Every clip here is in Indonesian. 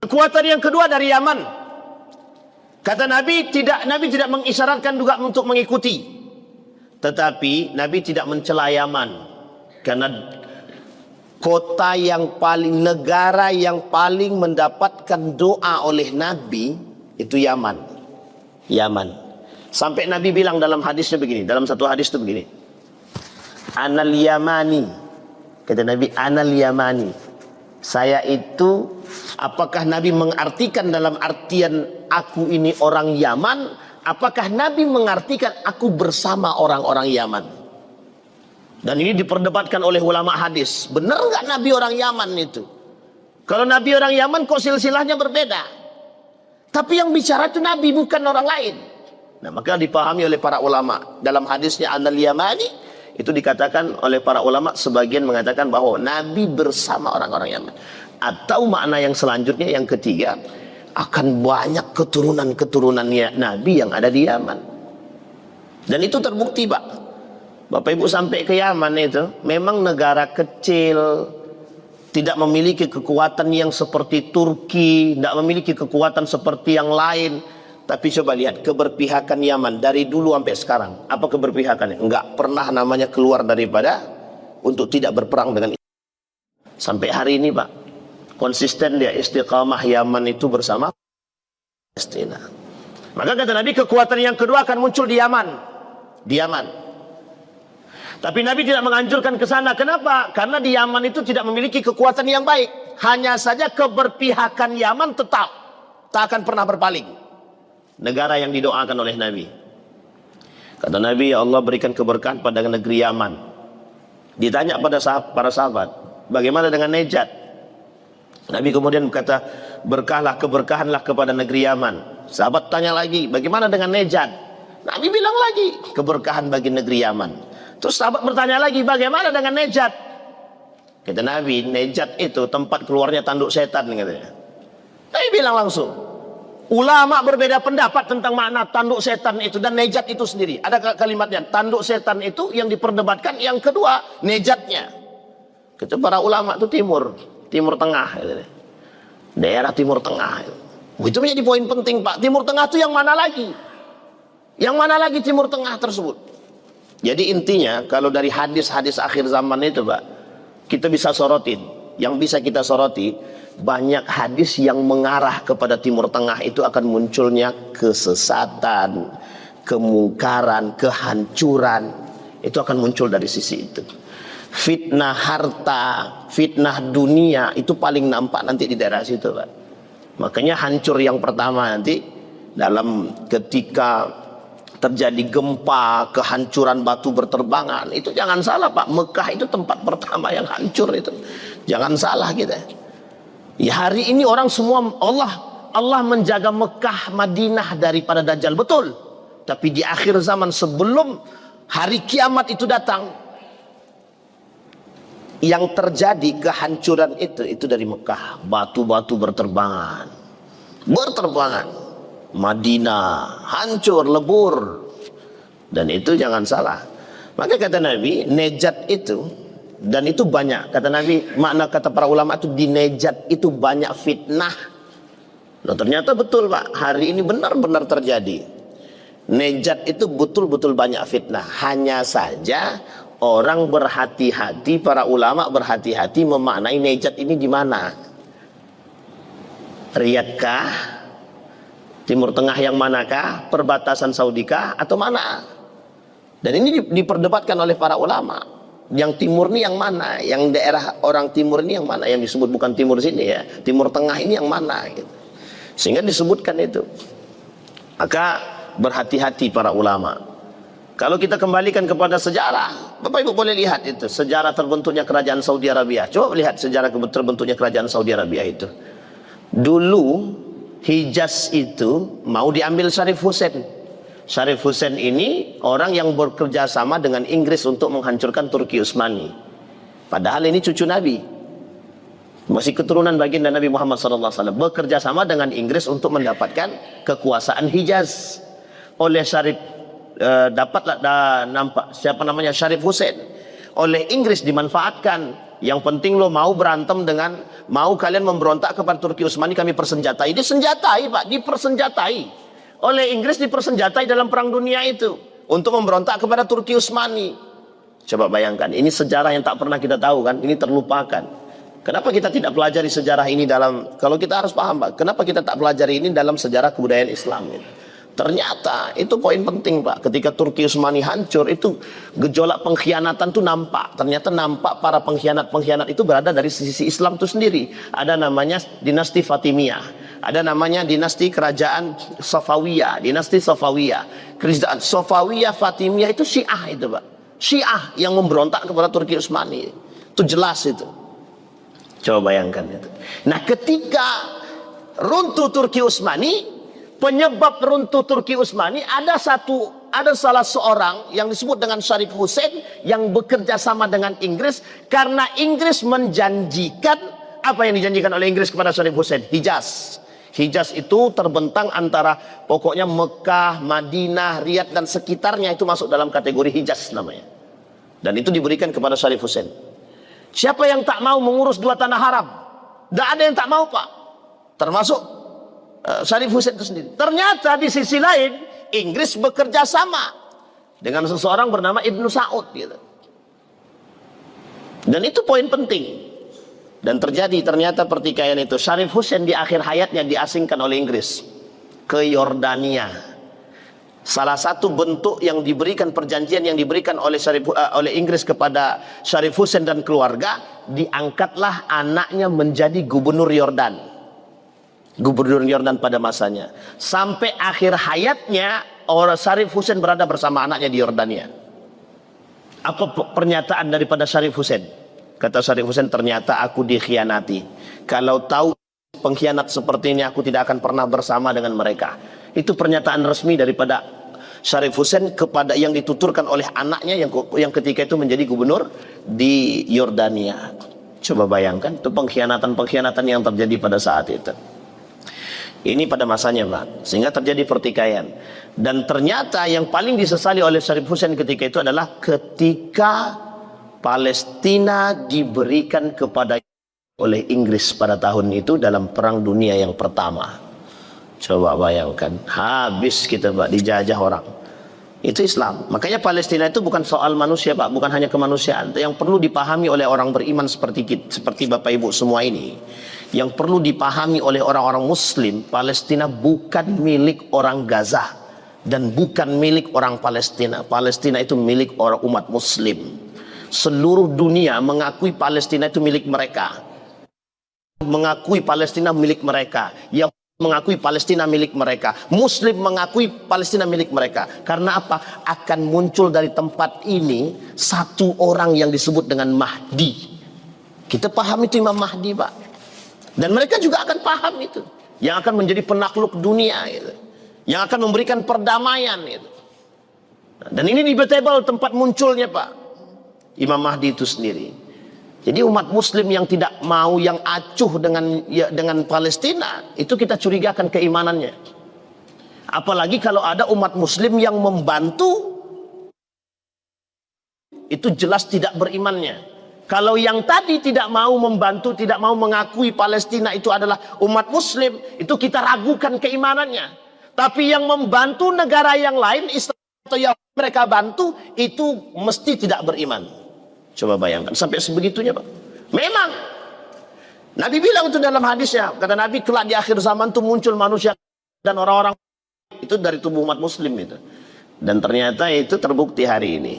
Kekuatan yang kedua dari Yaman. Kata Nabi tidak mengisyaratkan juga untuk mengikuti. Tetapi Nabi tidak mencela Yaman. Karena kota yang paling, negara yang paling mendapatkan doa oleh Nabi itu Yaman. Yaman. Sampai Nabi bilang dalam hadisnya begini, dalam satu hadis itu begini. Anal Yamani. Kata Nabi, Anal Yamani. Saya itu, apakah Nabi mengartikan dalam artian aku ini orang Yaman? Apakah Nabi mengartikan aku bersama orang-orang Yaman? Dan ini diperdebatkan oleh ulama hadis. Benar nggak Nabi orang Yaman itu? Kalau Nabi orang Yaman kok silsilahnya berbeda? Tapi yang bicara itu Nabi, bukan orang lain. Nah, maka dipahami oleh para ulama. Dalam hadisnya Anal Yamani, itu dikatakan oleh para ulama, sebagian mengatakan bahwa Nabi bersama orang-orang Yaman. Atau makna yang selanjutnya, yang ketiga, akan banyak keturunan-keturunan Nabi yang ada di Yaman. Dan itu terbukti, Pak. Bapak Ibu sampai ke Yaman itu, memang negara kecil, tidak memiliki kekuatan yang seperti Turki, tidak memiliki kekuatan seperti yang lain. Tapi coba lihat keberpihakan Yaman dari dulu sampai sekarang. Apa keberpihakannya? Enggak pernah namanya keluar daripada untuk tidak berperang dengan Islam. Sampai hari ini, Pak, konsisten dia, istiqamah Yaman itu bersama Palestina. Maka kata Nabi, kekuatan yang kedua akan muncul di Yaman. Di Yaman. Tapi Nabi tidak menganjurkan ke sana. Kenapa? Karena di Yaman itu tidak memiliki kekuatan yang baik. Hanya saja keberpihakan Yaman tetap tak akan pernah berpaling. Negara yang didoakan oleh Nabi. Kata Nabi, ya Allah berikan keberkahan pada negeri Yaman. Ditanya pada para sahabat, bagaimana dengan Najd? Nabi kemudian berkata, keberkahanlah kepada negeri Yaman. Sahabat tanya lagi, bagaimana dengan Najd? Nabi bilang lagi, keberkahan bagi negeri Yaman. Terus sahabat bertanya lagi, bagaimana dengan Najd? Kata Nabi, Najd itu tempat keluarnya tanduk setan, katanya. Nabi bilang langsung. Ulama berbeda pendapat tentang makna tanduk setan itu dan Najd itu sendiri. Ada kalimatnya, tanduk setan itu yang diperdebatkan. Yang kedua, Najdnya. Kata para ulama itu Timur Tengah. Daerah Timur Tengah. Itu menjadi poin penting, Pak. Timur Tengah itu yang mana lagi? Yang mana lagi Timur Tengah tersebut? Jadi intinya, kalau dari hadis-hadis akhir zaman itu, Pak, kita bisa sorotin. Yang bisa kita soroti, banyak hadis yang mengarah kepada Timur Tengah itu akan munculnya kesesatan, kemungkaran, kehancuran. Itu akan muncul dari sisi itu. Fitnah harta, fitnah dunia itu paling nampak nanti di daerah situ, Pak. Makanya hancur yang pertama nanti dalam ketika terjadi gempa, kehancuran batu berterbangan. Itu jangan salah, Pak. Mekah itu tempat pertama yang hancur itu. Jangan salah kita. Ya, hari ini orang semua Allah menjaga Mekah, Madinah daripada Dajjal, betul. Tapi di akhir zaman sebelum hari kiamat itu datang, yang terjadi kehancuran itu dari Mekah. Batu-batu berterbangan. Madinah hancur, lebur. Dan itu jangan salah. Maka kata Nabi, Najd itu, dan itu banyak, kata Nabi, makna kata para ulama itu di Najd itu banyak fitnah. Nah, ternyata betul, Pak, hari ini benar-benar terjadi. Najd itu betul-betul banyak fitnah. Hanya saja orang berhati-hati, para ulama berhati-hati memaknai Najd ini di mana. Riyadhkah? Timur Tengah yang manakah? Perbatasan Saudikah? Atau mana? Dan ini diperdebatkan oleh para ulama. Yang timur ini yang mana? Yang daerah orang timur ini yang mana? Yang disebut bukan timur sini ya, Timur Tengah ini yang mana? Gitu. Sehingga disebutkan itu. Maka berhati-hati para ulama. Kalau kita kembalikan kepada sejarah, Bapak Ibu boleh lihat itu sejarah terbentuknya kerajaan Saudi Arabia. Coba lihat sejarah terbentuknya kerajaan Saudi Arabia itu. Dulu Hijaz itu mau diambil Syarif Hussein. Syarif Hussein ini orang yang bekerja sama dengan Inggris untuk menghancurkan Turki Utsmani. Padahal ini cucu Nabi, masih keturunan baginda Nabi Muhammad SAW, bekerja sama dengan Inggris untuk mendapatkan kekuasaan Hijaz. Oleh Syarif nampak siapa namanya Syarif Hussein oleh Inggris dimanfaatkan Yang penting lo mau berantem mau kalian memberontak kepada Turki Utsmani, kami persenjatai. Disenjatai Pak, dipersenjatai oleh Inggris, dipersenjatai dalam perang dunia itu untuk memberontak kepada Turki Utsmani. Coba bayangkan, ini sejarah yang tak pernah kita tahu kan, ini terlupakan. Kenapa kita tidak pelajari sejarah ini kalau kita harus paham Pak, kenapa kita tak pelajari ini dalam sejarah kebudayaan Islam ini? Ternyata itu poin penting Pak. Ketika Turki Utsmani hancur, itu gejolak pengkhianatan itu nampak. Ternyata nampak para pengkhianat itu berada dari sisi Islam itu sendiri. Ada namanya dinasti Fatimiyah, ada namanya dinasti kerajaan Safawiyah, dinasti Safawiyah. Kerajaan Safawiyah Fatimiyah itu Syiah itu Pak. Syiah yang memberontak kepada Turki Utsmani. Itu jelas itu. Coba bayangkan itu. Nah, ketika runtuh Turki Utsmani, penyebab runtuh Turki Utsmani ada salah seorang yang disebut dengan Syarif Hussein yang bekerja sama dengan Inggris, karena Inggris menjanjikan apa yang dijanjikan oleh Inggris kepada Syarif Hussein? Hijaz. Hijaz itu terbentang antara pokoknya Mekah, Madinah, Riyadh dan sekitarnya, itu masuk dalam kategori Hijaz namanya. Dan itu diberikan kepada Syarif Hussein. Siapa yang tak mau mengurus dua tanah haram? Tidak ada yang tak mau Pak, termasuk Syarif Hussein itu sendiri. Ternyata di sisi lain Inggris bekerja sama dengan seseorang bernama Ibnu Saud gitu. Dan itu poin penting. Dan ternyata pertikaian itu. Syarif Hussein di akhir hayatnya diasingkan oleh Inggris ke Yordania. Salah satu bentuk yang diberikan, perjanjian yang diberikan oleh Inggris kepada Syarif Hussein dan keluarga, diangkatlah anaknya menjadi gubernur Yordan. Gubernur Yordan pada masanya. Sampai akhir hayatnya Syarif Hussein berada bersama anaknya di Yordania. Apa pernyataan daripada Syarif Hussein? Kata Syarif Hussein, ternyata aku dikhianati. Kalau tahu pengkhianat seperti ini, aku tidak akan pernah bersama dengan mereka. Itu pernyataan resmi daripada Syarif Hussein kepada yang dituturkan oleh anaknya yang ketika itu menjadi gubernur di Yordania. Coba bayangkan itu pengkhianatan yang terjadi pada saat itu. Ini pada masanya Pak, sehingga terjadi pertikaian. Dan ternyata yang paling disesali oleh Syarif Hussein ketika itu adalah ketika Palestina diberikan kepada oleh Inggris pada tahun itu dalam Perang Dunia yang pertama. Coba bayangkan, habis kita Pak, dijajah orang. Itu Islam. Makanya Palestina itu bukan soal manusia Pak, bukan hanya kemanusiaan. Yang perlu dipahami oleh orang beriman seperti Bapak Ibu semua ini, yang perlu dipahami oleh orang-orang Muslim, Palestina bukan milik orang Gaza dan bukan milik orang Palestina. Palestina itu milik orang umat Muslim. Seluruh dunia mengakui Palestina itu milik mereka. Mengakui Palestina milik mereka. Yang mengakui Palestina milik mereka. Muslim mengakui Palestina milik mereka. Karena apa? Akan muncul dari tempat ini satu orang yang disebut dengan Mahdi. Kita paham itu Imam Mahdi Pak. Dan mereka juga akan paham itu. Yang akan menjadi penakluk dunia gitu. Yang akan memberikan perdamaian gitu. Dan ini debatable tempat munculnya Pak, Imam Mahdi itu sendiri. Jadi umat Muslim yang tidak mau, yang acuh dengan Palestina, itu kita curigakan keimanannya. Apalagi kalau ada umat Muslim yang membantu, itu jelas tidak berimannya. Kalau yang tadi tidak mau membantu, tidak mau mengakui Palestina itu adalah umat Muslim, itu kita ragukan keimanannya. Tapi yang membantu negara yang lain, Israel atau yang mereka bantu, itu mesti tidak beriman. Coba bayangkan sampai sebegitunya Pak. Memang Nabi bilang itu dalam hadisnya, kata Nabi, kelak di akhir zaman itu muncul manusia dan orang-orang itu dari tubuh umat Muslim itu. Dan ternyata itu terbukti hari ini.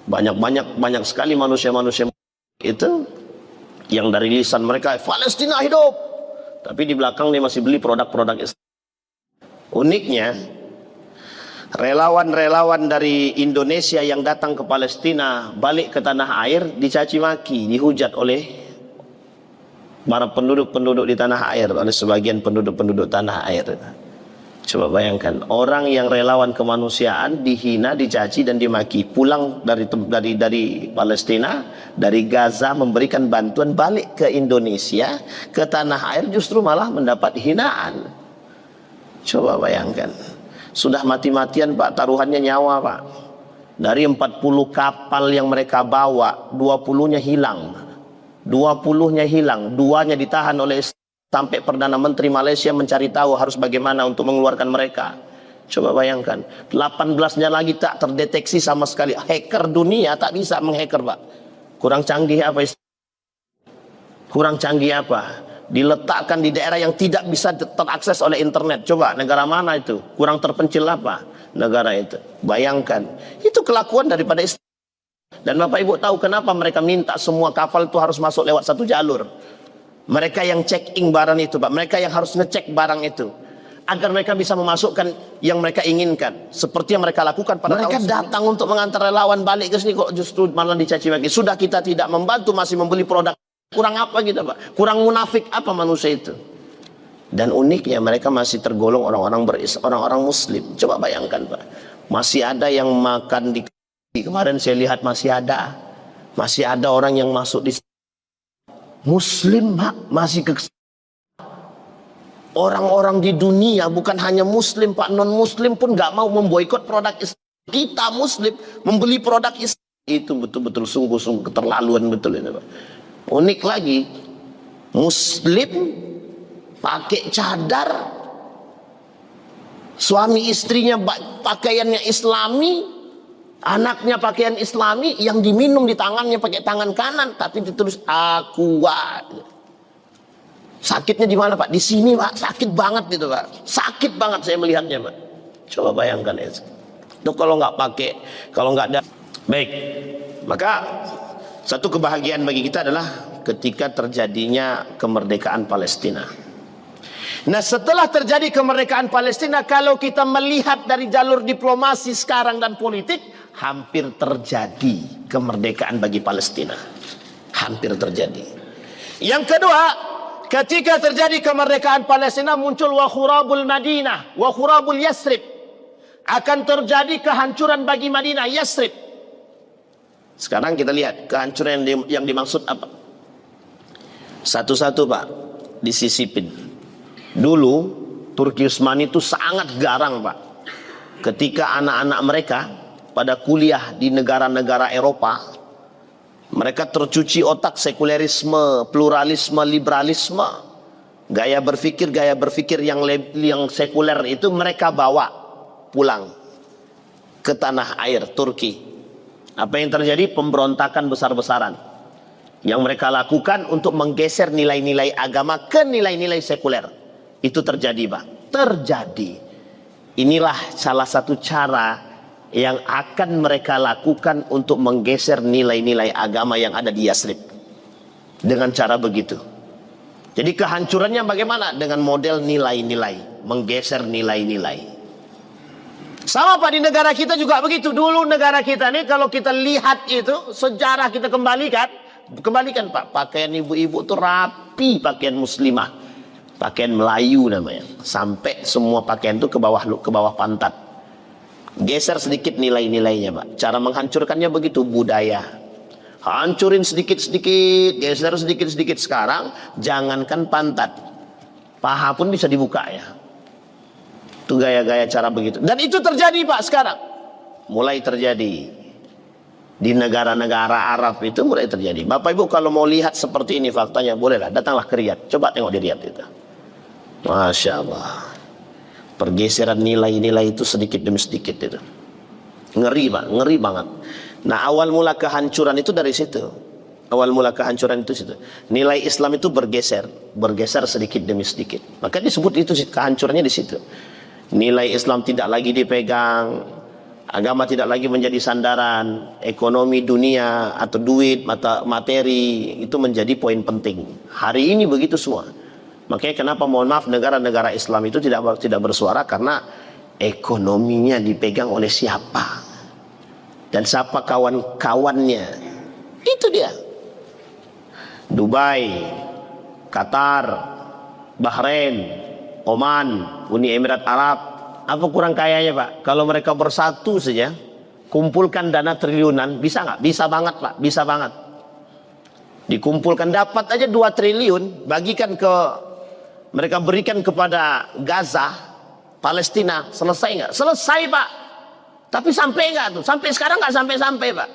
Banyak sekali manusia-manusia itu yang dari lisan mereka Palestina hidup, tapi di belakang dia masih beli produk-produk Islam. Uniknya, relawan-relawan dari Indonesia yang datang ke Palestina balik ke tanah air dicaci maki, dihujat oleh para penduduk-penduduk di tanah air, oleh sebagian penduduk-penduduk tanah air. Coba bayangkan, orang yang relawan kemanusiaan dihina, dicaci dan dimaki, pulang dari Palestina, dari Gaza memberikan bantuan balik ke Indonesia, ke tanah air justru malah mendapat hinaan. Coba bayangkan. Sudah mati-matian Pak, taruhannya nyawa Pak. Dari 40 kapal yang mereka bawa, 20-nya hilang. 20-nya hilang, 2-nya ditahan oleh sampai Perdana Menteri Malaysia mencari tahu harus bagaimana untuk mengeluarkan mereka. Coba bayangkan, 18-nya lagi tak terdeteksi sama sekali. Hacker dunia tak bisa menghacker, Pak. Kurang canggih apa? Kurang canggih apa? Diletakkan di daerah yang tidak bisa terakses oleh internet. Coba negara mana itu? Kurang terpencil apa negara itu? Bayangkan, itu kelakuan daripada Islam. Dan Bapak Ibu tahu kenapa mereka minta semua kapal itu harus masuk lewat satu jalur? Mereka yang check-in barang itu, Pak. Mereka yang harus ngecek barang itu, agar mereka bisa memasukkan yang mereka inginkan. Seperti yang mereka lakukan pada mereka datang untuk mengantar relawan balik ke sini, kok justru malah dicaci maki. Sudah kita tidak membantu, masih membeli produk. Kurang apa kita, Pak? Kurang munafik apa manusia itu? Dan uniknya mereka masih tergolong orang-orang Muslim. Coba bayangkan, Pak. Masih ada yang makan di kemarin saya lihat masih ada orang yang masuk di Muslim, Pak, masih ke orang-orang di dunia, bukan hanya Muslim, Pak, non-Muslim pun nggak mau memboikot produk Islam. Kita Muslim membeli produk Islam, itu betul-betul sungguh-sungguh keterlaluan betul ini, Pak. Unik lagi, Muslim pakai cadar, suami istrinya pakaiannya Islami, anaknya pakaian Islami, yang diminum di tangannya pakai tangan kanan, tapi ditulis Aqua. Sakitnya di mana, Pak? Di sini, Pak. Sakit banget gitu, Pak. Sakit banget saya melihatnya, Pak. Coba bayangkan itu. Itu kalau nggak pakai, kalau nggak ada. Baik, maka satu kebahagiaan bagi kita adalah ketika terjadinya kemerdekaan Palestina. Nah, setelah terjadi kemerdekaan Palestina, kalau kita melihat dari jalur diplomasi sekarang dan politik, hampir terjadi kemerdekaan bagi Palestina. Hampir terjadi. Yang kedua, ketika terjadi kemerdekaan Palestina, muncul wa khurabul Madinah, wa khurabul Yasrib. Akan terjadi kehancuran bagi Madinah, Yasrib. Sekarang kita lihat kehancuran yang dimaksud apa. Satu-satu, Pak, disisipin. Dulu Turki Utsmani itu sangat garang, Pak. Ketika anak-anak mereka pada kuliah di negara-negara Eropa, mereka tercuci otak sekulerisme, pluralisme, liberalisme, gaya berpikir yang sekuler itu mereka bawa pulang ke tanah air Turki. Apa yang terjadi? Pemberontakan besar-besaran yang mereka lakukan untuk menggeser nilai-nilai agama ke nilai-nilai sekuler. Itu terjadi, Pak. Terjadi. Inilah salah satu cara yang akan mereka lakukan untuk menggeser nilai-nilai agama yang ada di Yasrib. Dengan cara begitu. Jadi kehancurannya bagaimana? Dengan model nilai-nilai. Menggeser nilai-nilai. Sama, Pak, di negara kita juga begitu. Dulu negara kita nih, kalau kita lihat itu, sejarah kita kembalikan, Pak. Pakaian ibu-ibu itu rapi, pakaian muslimah. Pakaian Melayu namanya. Sampai semua pakaian itu ke bawah pantat. Geser sedikit nilai-nilainya, Pak. Cara menghancurkannya begitu, budaya. Hancurin sedikit-sedikit, geser sedikit-sedikit. Sekarang jangankan pantat, paha pun bisa dibuka ya. Itu gaya-gaya cara begitu. Dan itu terjadi, Pak, sekarang. Mulai terjadi. Di negara-negara Arab itu mulai terjadi. Bapak Ibu kalau mau lihat seperti ini faktanya, bolehlah datanglah ke Riyadh. Coba tengok di Riyadh itu. Masya Allah. Pergeseran nilai-nilai itu sedikit demi sedikit itu. Ngeri, Pak, ngeri banget. Nah, awal mula kehancuran itu dari situ. Awal mula kehancuran itu situ. Nilai Islam itu bergeser sedikit demi sedikit. Maka disebut itu kehancurannya di situ. Nilai Islam tidak lagi dipegang, agama tidak lagi menjadi sandaran, ekonomi dunia atau duit, materi itu menjadi poin penting. Hari ini begitu semua. Makanya kenapa mohon maaf negara-negara Islam itu tidak bersuara, karena ekonominya dipegang oleh siapa dan siapa kawan-kawannya. Itu dia. Dubai, Qatar, Bahrain, Oman, Uni Emirat Arab, apa kurang kayanya, Pak? Kalau mereka bersatu saja, kumpulkan dana triliunan, bisa nggak? Bisa banget, Pak, bisa banget. Dikumpulkan, dapat aja 2 triliun, bagikan ke, mereka berikan kepada Gaza, Palestina, selesai nggak? Selesai, Pak. Tapi sampai nggak tuh? Sampai sekarang nggak sampai-sampai, Pak.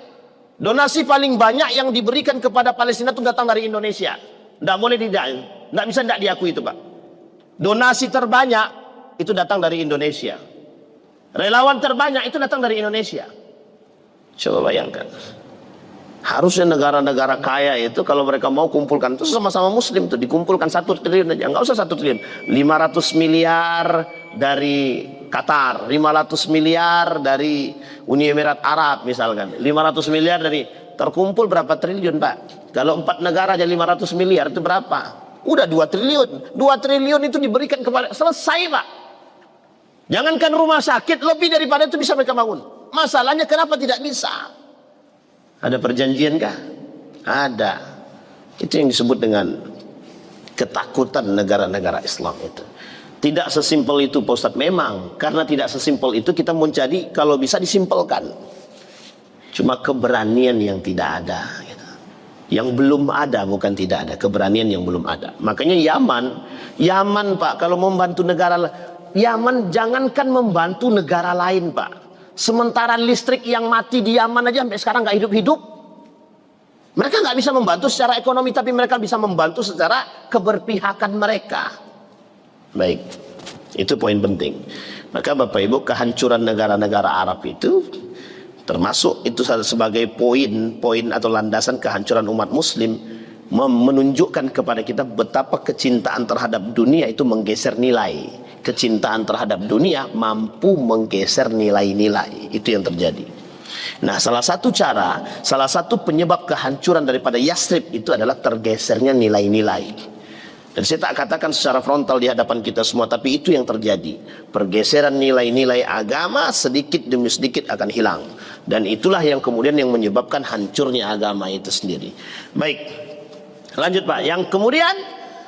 Donasi paling banyak yang diberikan kepada Palestina itu datang dari Indonesia. Tidak boleh tidak bisa tidak diakui itu Pak. Donasi terbanyak itu datang dari Indonesia. Relawan terbanyak itu datang dari Indonesia. Coba bayangkan. Harusnya negara-negara kaya itu kalau mereka mau kumpulkan itu sama-sama Muslim tuh dikumpulkan 1 triliun aja, nggak usah 1 triliun, 500 miliar dari Qatar, 500 miliar dari Uni Emirat Arab misalkan, 500 miliar dari, terkumpul berapa triliun Pak? Kalau 4 negara aja 500 miliar itu berapa? Udah 2 triliun. 2 triliun itu diberikan kepada, selesai Pak. Jangankan rumah sakit, lebih daripada itu bisa mereka bangun. Masalahnya kenapa tidak bisa? Ada perjanjian kah? Ada. Itu yang disebut dengan ketakutan negara-negara Islam itu. Tidak sesimpel itu Pak Ustadz. Memang karena tidak sesimpel itu kita mencari kalau bisa disimpelkan. Cuma keberanian yang tidak ada gitu. Yang belum ada, bukan tidak ada, keberanian yang belum ada. Makanya Yaman Pak, kalau membantu negara Yaman, jangankan membantu negara lain Pak. Sementara listrik yang mati di Yaman aja sampai sekarang nggak hidup-hidup. Mereka nggak bisa membantu secara ekonomi, tapi mereka bisa membantu secara keberpihakan mereka. Baik, itu poin penting. Maka Bapak Ibu, kehancuran negara-negara Arab itu termasuk itu sebagai poin atau landasan kehancuran umat Muslim, menunjukkan kepada kita betapa kecintaan terhadap dunia itu menggeser nilai. Kecintaan terhadap dunia mampu menggeser nilai-nilai. Itu yang terjadi. Nah, salah satu penyebab kehancuran daripada Yathrib itu adalah tergesernya nilai-nilai. Dan saya tak katakan secara frontal di hadapan kita semua, tapi itu yang terjadi. Pergeseran nilai-nilai agama sedikit demi sedikit akan hilang. Dan itulah yang kemudian yang menyebabkan hancurnya agama itu sendiri. Baik, lanjut Pak. Yang kemudian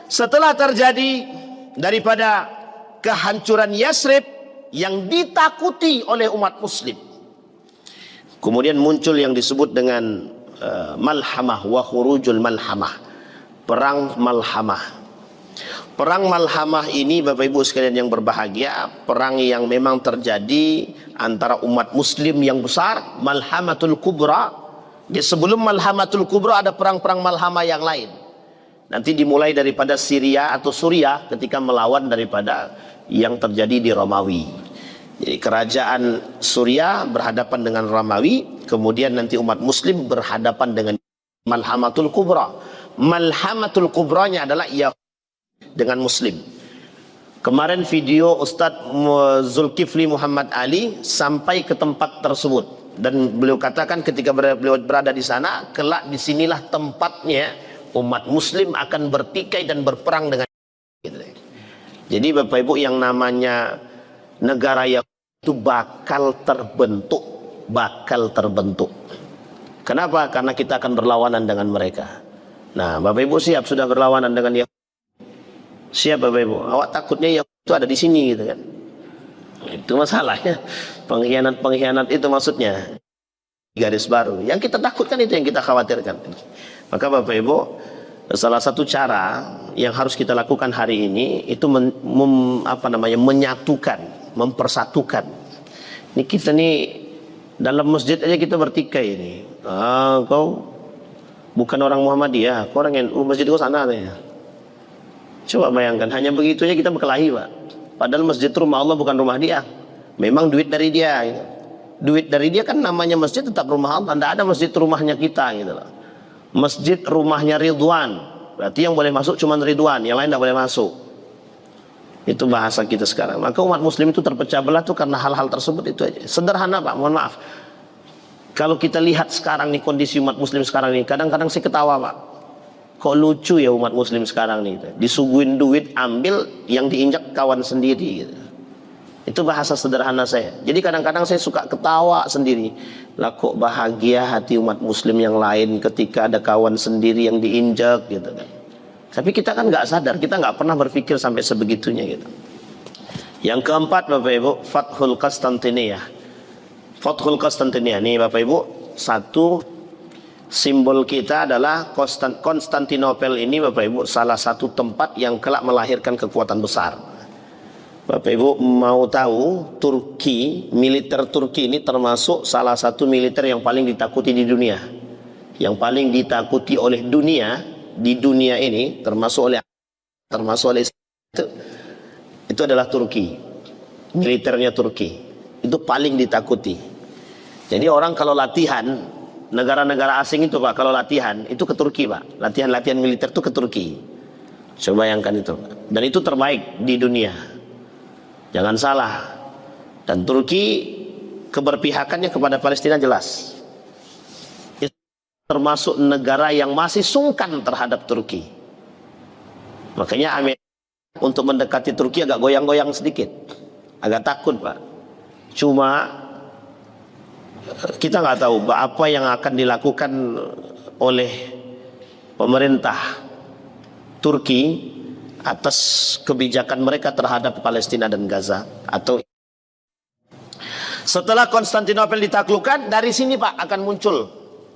setelah terjadi daripada kehancuran Yathrib yang ditakuti oleh umat Muslim, kemudian muncul yang disebut dengan malhamah wa khurujul malhamah, perang malhamah. Perang malhamah ini Bapak Ibu sekalian yang berbahagia, perang yang memang terjadi antara umat Muslim yang besar, malhamatul kubra. Sebelum malhamatul kubra ada perang-perang malhamah yang lain. Nanti dimulai daripada Syria atau Suriah ketika melawan daripada yang terjadi di Romawi. Jadi kerajaan Suriah berhadapan dengan Romawi, kemudian nanti umat Muslim berhadapan dengan malhamatul kubra. Malhamatul kubranya adalah dengan Muslim. Kemarin video Ustadz Zulkifli Muhammad Ali sampai ke tempat tersebut, dan beliau katakan ketika beliau berada di sana, kelak disinilah tempatnya umat Muslim akan bertikai dan berperang dengan gitu. Jadi Bapak Ibu, yang namanya negara Yahudi itu bakal terbentuk. Kenapa? Karena kita akan berlawanan dengan mereka. Nah, Bapak Ibu siap sudah berlawanan dengan Yahudi? Siap Bapak Ibu? Awak takutnya Yahudi itu ada di sini gitu kan? Itu masalahnya. Pengkhianat itu maksudnya garis baru. Yang kita takutkan itu yang kita khawatirkan. Maka Bapak Ibu, salah satu cara yang harus kita lakukan hari ini itu menyatukan, mempersatukan. Ini kita nih dalam masjid aja kita bertikai ini. Kau bukan orang Muhammadiyah, kau orang NU, masjid kau sana ya. Coba bayangkan, hanya begitu aja kita berkelahi Pak. Padahal masjid rumah Allah bukan rumah dia. Memang duit dari dia. Gitu. Duit dari dia kan namanya masjid tetap rumah Allah. Tidak ada masjid rumahnya kita gitu loh. Masjid rumahnya Ridwan, berarti yang boleh masuk cuma Ridwan, yang lain tidak boleh masuk. Itu bahasa kita sekarang. Maka umat Muslim itu terpecah belah tuh karena hal-hal tersebut itu aja. Sederhana Pak, mohon maaf. Kalau kita lihat sekarang nih kondisi umat Muslim sekarang nih, kadang-kadang saya ketawa Pak. Kok lucu ya umat Muslim sekarang nih, disuguhin duit, ambil yang diinjak kawan sendiri gitu. Itu bahasa sederhana saya. Jadi kadang-kadang saya suka ketawa sendiri. Lah kok bahagia hati umat Muslim yang lain ketika ada kawan sendiri yang diinjak gitu kan. Tapi kita kan nggak sadar, kita nggak pernah berpikir sampai sebegitunya gitu. Yang keempat Bapak Ibu, Fathul Konstantiniyah. Fathul Konstantiniyah nih Bapak Ibu, satu simbol kita adalah Konstantinopel ini Bapak Ibu, salah satu tempat yang kelak melahirkan kekuatan besar. Bapak Ibu mau tahu, militer Turki ini termasuk salah satu militer yang paling ditakuti di dunia. yang paling ditakuti oleh dunia di dunia ini, termasuk oleh itu adalah Turki. Militernya Turki itu paling ditakuti. Jadi orang kalau latihan, negara-negara asing itu Pak, kalau latihan itu ke Turki Pak. Latihan-latihan militer itu ke Turki. Coba bayangkan itu. Dan itu terbaik di dunia. Jangan salah. Dan Turki keberpihakannya kepada Palestina jelas. Termasuk negara yang masih sungkan terhadap Turki. Makanya Amerika untuk mendekati Turki agak goyang-goyang sedikit. Agak takut Pak. Cuma kita nggak tahu apa yang akan dilakukan oleh pemerintah Turki atas kebijakan mereka terhadap Palestina dan Gaza. Atau setelah Konstantinopel ditaklukkan, dari sini Pak akan muncul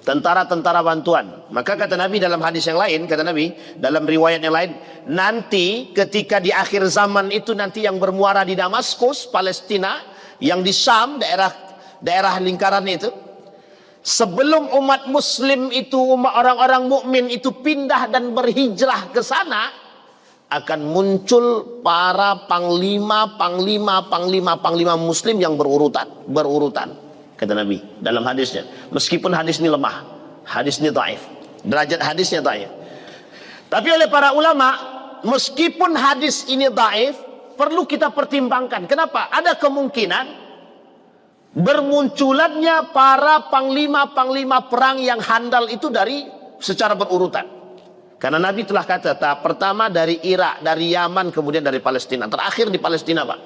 tentara-tentara bantuan. Maka kata Nabi dalam hadis yang lain, kata Nabi dalam riwayat yang lain, nanti ketika di akhir zaman itu nanti yang bermuara di Damaskus, Palestina, yang di Syam, daerah lingkaran itu, sebelum umat muslim itu, orang-orang mukmin itu pindah dan berhijrah ke sana, akan muncul para panglima muslim yang berurutan. Kata Nabi dalam hadisnya, meskipun hadis ini lemah, hadis ini dhaif, derajat hadisnya dhaif, tapi oleh para ulama, meskipun hadis ini dhaif, perlu kita pertimbangkan. Kenapa? Ada kemungkinan bermunculannya para panglima perang yang handal itu dari secara berurutan. Karena Nabi telah kata, tahap pertama dari Irak, dari Yaman, kemudian dari Palestina, terakhir di Palestina Pak.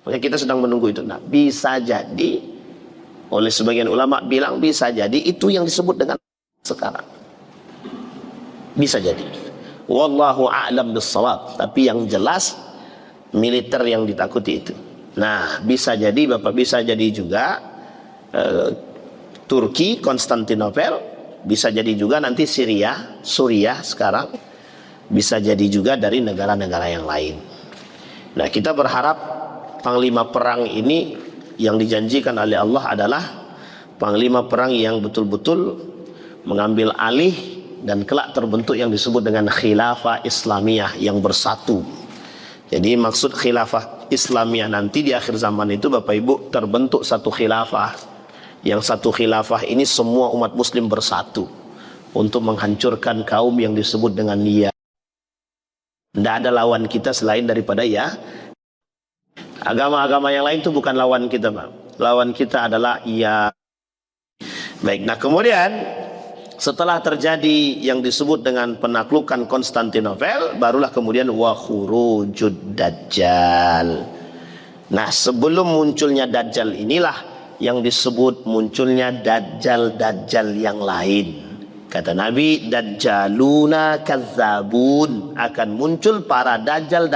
Makanya kita sedang menunggu itu. Nah, bisa jadi, oleh sebagian ulama bilang bisa jadi itu yang disebut dengan sekarang. Bisa jadi. Wallahu a'lam bissawab. Tapi yang jelas militer yang ditakuti itu. Nah, bisa jadi Bapak, bisa jadi juga Turki, Konstantinopel, bisa jadi juga nanti Suriah sekarang, bisa jadi juga dari negara-negara yang lain. Nah, kita berharap panglima perang ini yang dijanjikan oleh Allah adalah panglima perang yang betul-betul mengambil alih dan kelak terbentuk yang disebut dengan khilafah Islamiyah yang bersatu. Jadi maksud khilafah Islamiyah nanti di akhir zaman itu Bapak Ibu terbentuk satu khilafah, yang satu khilafah ini semua umat muslim bersatu untuk menghancurkan kaum yang disebut dengan Yahudi. Tidak ada lawan kita selain daripada agama-agama yang lain itu bukan lawan kita Pak. Lawan kita adalah Baik, nah kemudian setelah terjadi yang disebut dengan penaklukan Konstantinopel, barulah kemudian wa khurujud Dajjal. Nah, sebelum munculnya Dajjal inilah yang disebut munculnya Dajjal yang lain. Kata Nabi, Dajjaluna kazzabun, akan muncul para Dajjal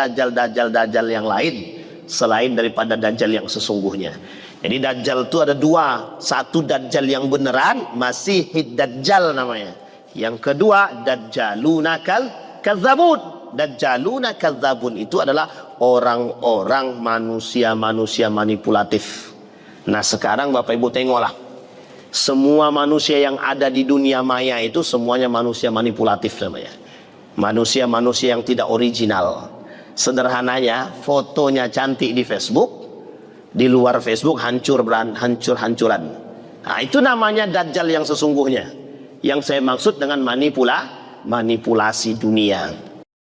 yang lain selain daripada Dajjal yang sesungguhnya. Jadi Dajjal itu ada dua. Satu Dajjal yang beneran, Masih Dajjal namanya. Yang kedua Dajjaluna kazzabun. Dajjaluna kazzabun itu adalah orang-orang manusia manipulatif. Nah sekarang Bapak Ibu tengoklah, semua manusia yang ada di dunia maya itu semuanya manusia manipulatif namanya. Manusia yang tidak original. Sederhananya, fotonya cantik di Facebook, di luar Facebook hancur-hancuran. Nah, itu namanya Dajjal yang sesungguhnya. Yang saya maksud dengan manipulasi dunia.